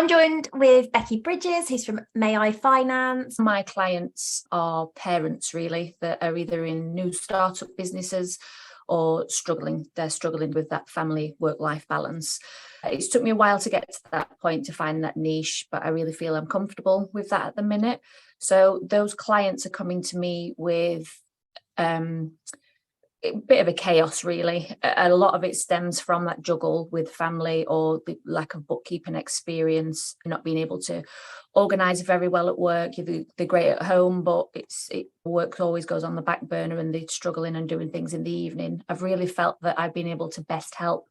I'm joined with Becky Bridges, who's from May I Finance. My clients are parents, really, that are either in new startup businesses or struggling. They're struggling with that family work-life balance. It's took me a while to get to that point to find that niche, but I really feel I'm comfortable with that at the minute. So those clients are coming to me with a bit of a chaos, really. A lot of it stems from that juggle with family or the lack of bookkeeping experience, not being able to organise very well at work. They're great at home, but work always goes on the back burner and they're struggling and doing things in the evening. I've really felt that I've been able to best help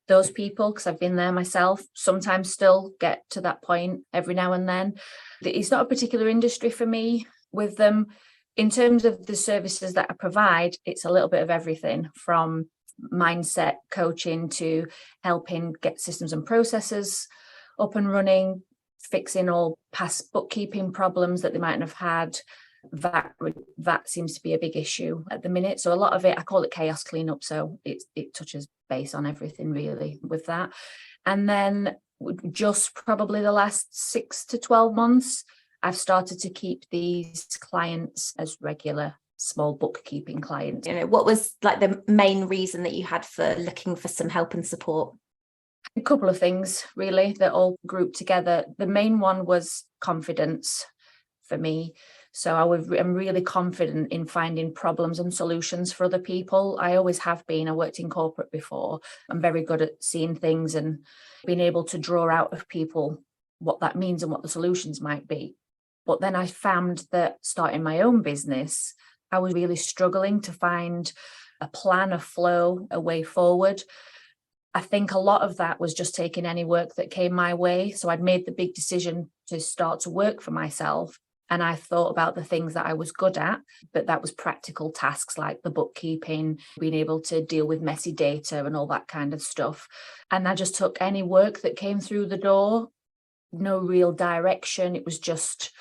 those people because I've been there myself, sometimes still get to that point every now and then. It's not a particular industry for me with them. In terms of the services that I provide, it's a little bit of everything from mindset coaching to helping get systems and processes up and running, fixing all past bookkeeping problems that they might have had. That seems to be a big issue at the minute. So a lot of it, I call it chaos cleanup. So it touches base on everything really with that. And then just probably the last 6 to 12 months, I've started to keep these clients as regular small bookkeeping clients. What was like the main reason that you had for looking for some help and support? A couple of things really that all grouped together. The main one was confidence for me. So I'm really confident in finding problems and solutions for other people. I always have been. I worked in corporate before. I'm very good at seeing things and being able to draw out of people what that means and what the solutions might be. But then I found that starting my own business, I was really struggling to find a plan, a flow, a way forward. I think a lot of that was just taking any work that came my way. So I'd made the big decision to start to work for myself. And I thought about the things that I was good at, but that was practical tasks like the bookkeeping, being able to deal with messy data and all that kind of stuff. And I just took any work that came through the door, no real direction. It was just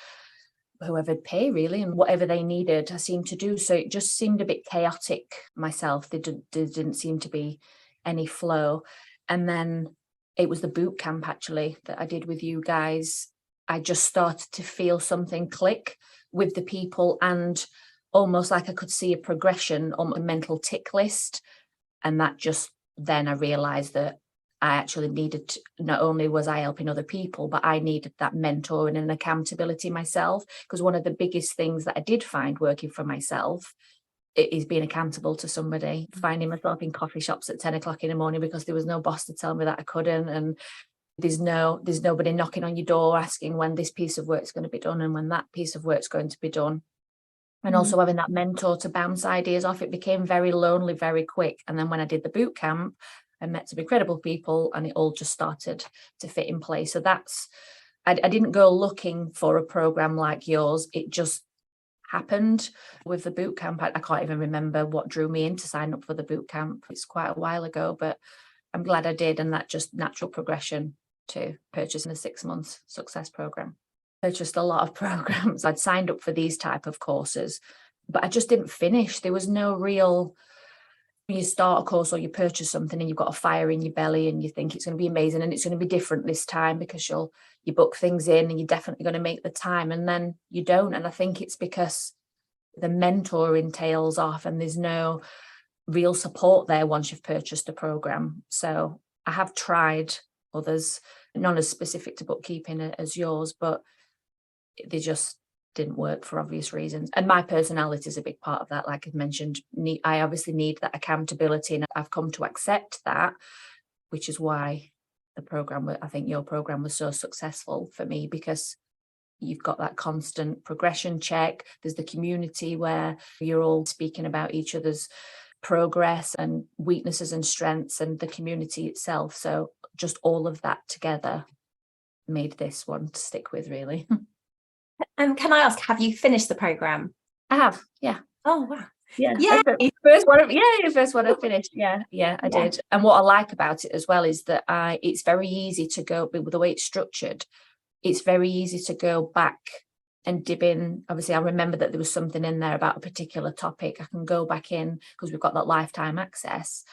whoever'd pay really and whatever they needed, I seemed to do. So it just seemed a bit chaotic myself. There didn't seem to be any flow. And then it was the boot camp actually that I did with you guys. I just started to feel something click with the people and almost like I could see a progression on a mental tick list. And that just, then I realized that I actually needed, not only was I helping other people, but I needed that mentoring and accountability myself. Because one of the biggest things that I did find working for myself is being accountable to somebody, finding myself in coffee shops at 10 o'clock in the morning because there was no boss to tell me that I couldn't. And there's nobody knocking on your door asking when this piece of work is going to be done and when that piece of work is going to be done. And also having that mentor to bounce ideas off, it became very lonely very quick. And then when I did the boot camp, I met some incredible people and it all just started to fit in place. So I didn't go looking for a program like yours. It just happened with the boot camp. I can't even remember what drew me in to sign up for the boot camp. It's quite a while ago, but I'm glad I did. And that just natural progression to purchasing a 6 month success program. Purchased a lot of programs. I'd signed up for these type of courses, but I just didn't finish. There was no real, you start a course or you purchase something and you've got a fire in your belly and you think it's going to be amazing and it's going to be different this time because you book things in and you're definitely going to make the time and then you don't. And I think it's because the mentoring tails off and there's no real support there once you've purchased a program. So I have tried others, not as specific to bookkeeping as yours, but they just didn't work for obvious reasons. And my personality is a big part of that. Like I've mentioned, I obviously need that accountability and I've come to accept that, which is why I think your program was so successful for me because you've got that constant progression check. There's the community where you're all speaking about each other's progress and weaknesses and strengths and the community itself. So just all of that together made this one to stick with really. And can I ask, have you finished the program? I have, yeah. Oh, wow. Yeah. The first one I finished. Yeah, I did. And what I like about it as well is that it's very easy to go, with the way it's structured, it's very easy to go back and dib in. Obviously, I remember that there was something in there about a particular topic. I can go back in because we've got that lifetime access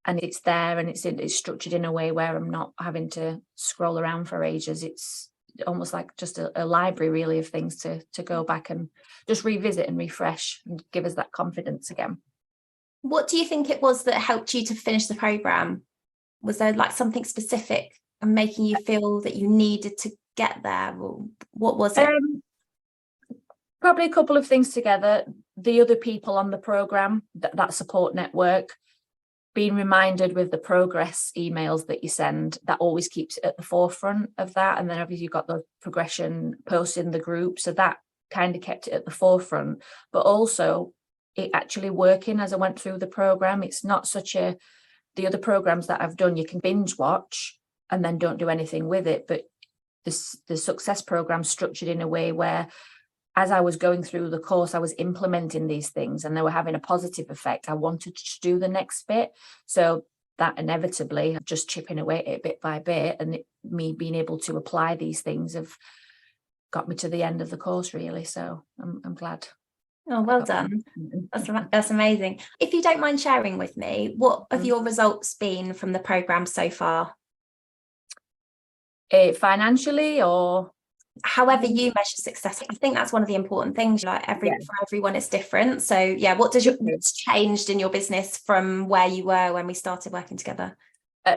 and it's there, and it's structured in a way where I'm not having to scroll around for ages. It's almost like just a library really of things to go back and just revisit and refresh and give us that confidence again. What do you think it was that helped you to finish the programme? Was there like something specific and making you feel that you needed to get there? Or what was it? Probably a couple of things together. The other people on the programme, that support network, being reminded with the progress emails that you send, that always keeps it at the forefront of that. And then obviously you've got the progression posts in the group. So that kind of kept it at the forefront, but also it actually working as I went through the programme. It's not the other programmes that I've done, you can binge watch and then don't do anything with it. But the success programme structured in a way where, as I was going through the course, I was implementing these things and they were having a positive effect. I wanted to do the next bit. So that inevitably, just chipping away at it bit by bit, and me being able to apply these things have got me to the end of the course, really. So I'm glad. Oh, well done. That's amazing. If you don't mind sharing with me, what have your results been from the programme so far? Financially, or however you measure success? I think that's one of the important things. Like for everyone it's different. So yeah, what's changed in your business from where you were when we started working together?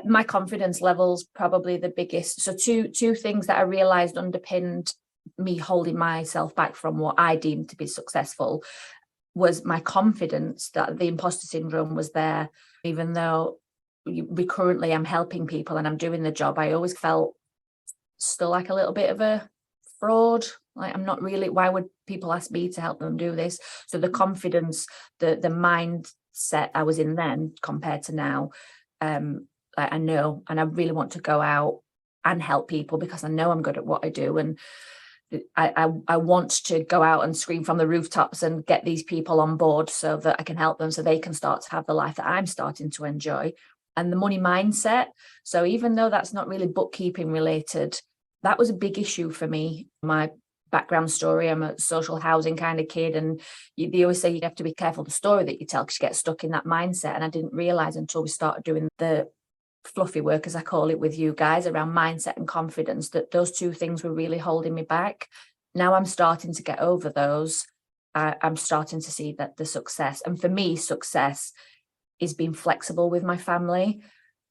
My confidence level's probably the biggest. So two things that I realized underpinned me holding myself back from what I deemed to be successful was my confidence that the imposter syndrome was there. Even though currently I'm helping people and I'm doing the job, I always felt still like a little bit of a fraud. Like, I'm not really, why would people ask me to help them do this? So the confidence, the mindset I was in then compared to now, I know, and I really want to go out and help people because I know I'm good at what I do. And I want to go out and scream from the rooftops and get these people on board so that I can help them so they can start to have the life that I'm starting to enjoy. And the money mindset. So even though that's not really bookkeeping related, that was a big issue for me. My background story, I'm a social housing kind of kid, and they always say you have to be careful the story that you tell because you get stuck in that mindset. And I didn't realize until we started doing the fluffy work, as I call it, with you guys around mindset and confidence, that those two things were really holding me back. Now I'm starting to get over those. I'm starting to see that the success, and for me, success is being flexible with my family.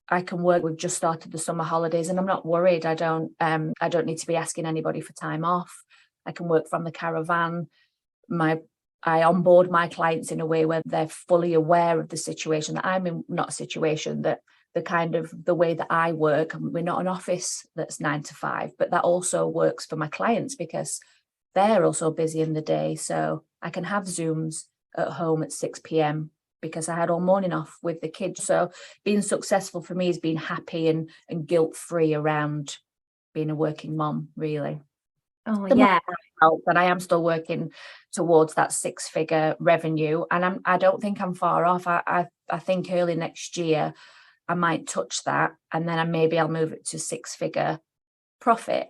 I can work. We've just started the summer holidays and I'm not worried. I don't need to be asking anybody for time off. I can work from the caravan. I onboard my clients in a way where they're fully aware of the situation that I'm in, not a situation that the way that I work. We're not an office that's 9 to 5, but that also works for my clients because they're also busy in the day. So I can have Zooms at home at 6 p.m. because I had all morning off with the kids. So being successful for me is being happy and guilt-free around being a working mom, really. Oh, yeah. But I am still working towards that 6-figure revenue. And I don't think I'm far off. I think early next year, I might touch that. And then maybe I'll move it to 6-figure profit.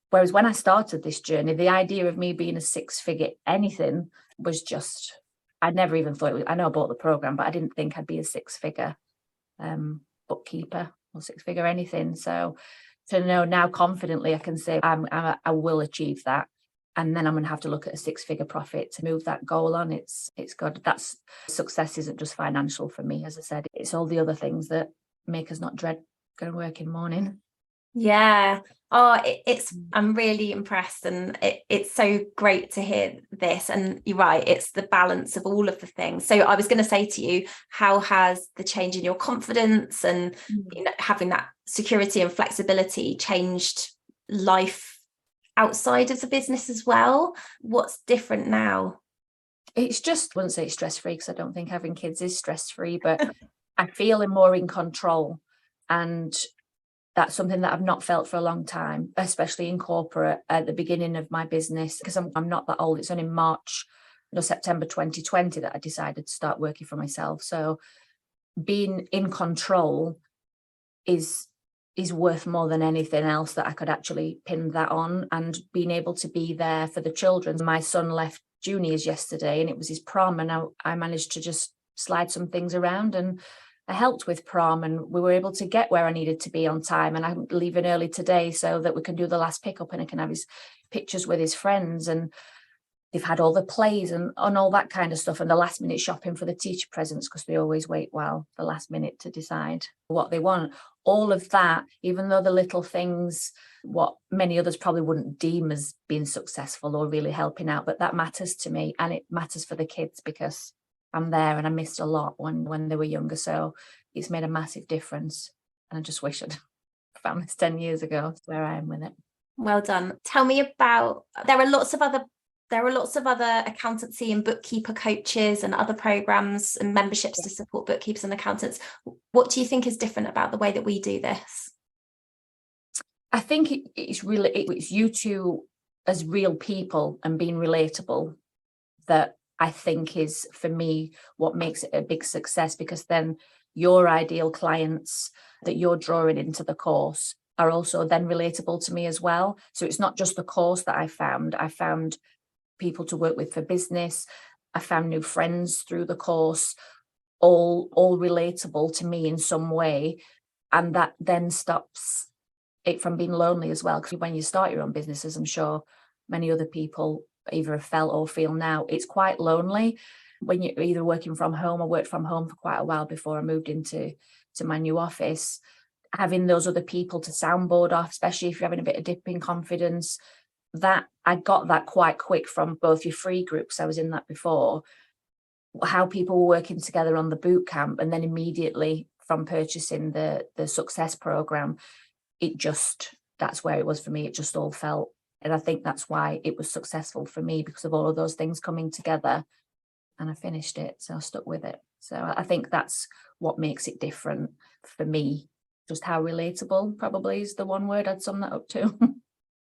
Whereas when I started this journey, the idea of me being a 6-figure anything was just, I never even thought it was, I know I bought the program, but I didn't think I'd be a 6-figure bookkeeper or 6-figure anything. So to know now confidently, I can say I will achieve that. And then I'm going to have to look at a 6-figure profit to move that goal on. It's good. That's success isn't just financial for me. As I said, it's all the other things that make us not dread going to work in the morning. Yeah. I'm really impressed, and it's so great to hear this. And you're right, it's the balance of all of the things. So I was going to say to you, how has the change in your confidence and having that security and flexibility changed life outside of the business as well? What's different now? It's just, I wouldn't say it's stress-free because I don't think having kids is stress-free, but I feel more in control. And that's something that I've not felt for a long time, especially in corporate at the beginning of my business, because I'm not that old. It's only September 2020 that I decided to start working for myself. So being in control is worth more than anything else that I could actually pin that on, and being able to be there for the children. My son left juniors yesterday and it was his prom, and I managed to just slide some things around and I helped with prom, and we were able to get where I needed to be on time, and I'm leaving early today so that we can do the last pickup and I can have his pictures with his friends. And they've had all the plays and all that kind of stuff, and the last minute shopping for the teacher presents, because they always wait the last minute to decide what they want. All of that, even though the little things, what many others probably wouldn't deem as being successful or really helping out, but that matters to me, and it matters for the kids because I'm there and I missed a lot when they were younger. So it's made a massive difference. And I just wish I'd found this 10 years ago. That's where I am with it. Well done. Tell me about, there are lots of other accountancy and bookkeeper coaches and other programs and memberships to support bookkeepers and accountants. What do you think is different about the way that we do this? I think it's you two as real people and being relatable that I think is, for me, what makes it a big success, because then your ideal clients that you're drawing into the course are also then relatable to me as well. So it's not just the course that I found people to work with for business. I found new friends through the course, all relatable to me in some way. And that then stops it from being lonely as well. Because when you start your own businesses, I'm sure many other people either have felt or feel now, it's quite lonely when you're either working from home. I worked from home for quite a while before I moved into my new office. Having those other people to soundboard off, especially if you're having a bit of dip in confidence, that I got that quite quick from both your free groups. I was in that before, how people were working together on the boot camp, and then immediately from purchasing the success program, that's where it was for me. It just all felt, and I think that's why it was successful for me, because of all of those things coming together, and I finished it. So I stuck with it. So I think that's what makes it different for me. Just how relatable probably is the one word I'd sum that up to.